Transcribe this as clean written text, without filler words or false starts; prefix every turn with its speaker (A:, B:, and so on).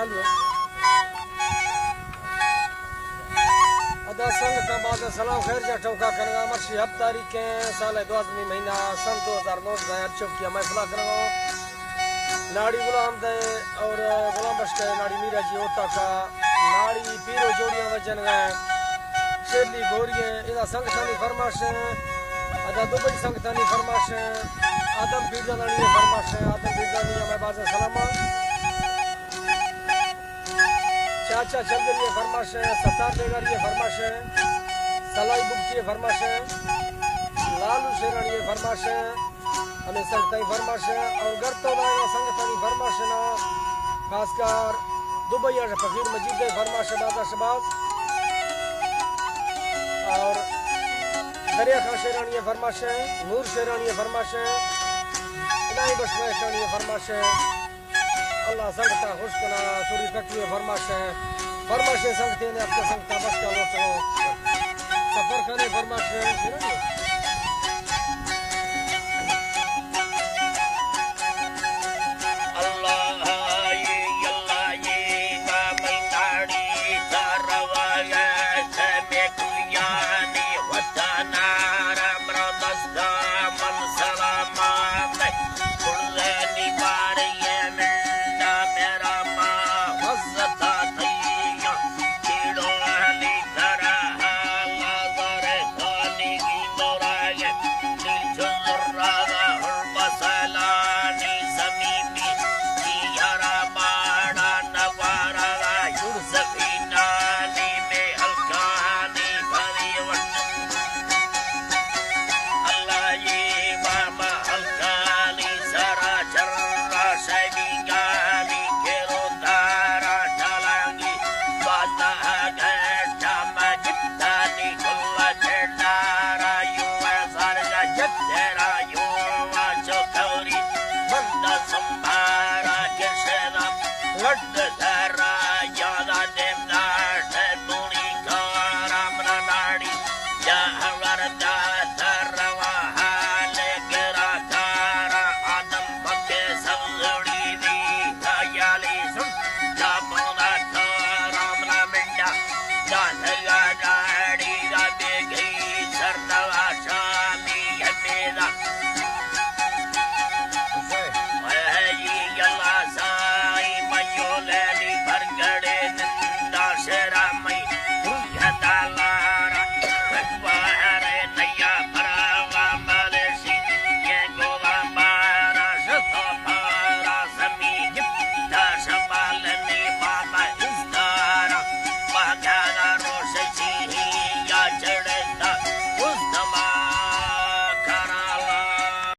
A: चालू है अदा संगत बाद सलाम खैर जा टोका करगा मर्शी हब तारीख साल 12 महीना सन 2009 का चौकिया महफिल करगा नाड़ी गुलाम दे और गुलाम बख्श नाड़ी मीरा जी होता का नाड़ी पीरो जोड़ियां वजन गए शेरली गोरिये इदा संगतानी फरमाश अदा दुबई संगतानी फरमाश आदम पीरजानी फरमाश आदम पीरजानी मैं बाजा सलामा चाचा चंद्र ये फरमाश है सतार बेगर ये फरमाश है सलाई बुक ये फरमाश है लालू शेरानी ये फरमाश है हमें संगताई फरमाश है और घर तो लाएगा संगतानी फरमाश है ना खासकर दुबई फकीर मजीद फरमाश है बाजा शबाज और दरिया खान शेरानी ये फरमाश है नूर शेरानी ये फरमाश है इनाई बशमा शेरानी ये फरमाश है अल्लाह संगता खुश कना सूरी तकवी फरमाश है संगते ने आपके संगता बस का लोटो सफर करने फरमाश है
B: Da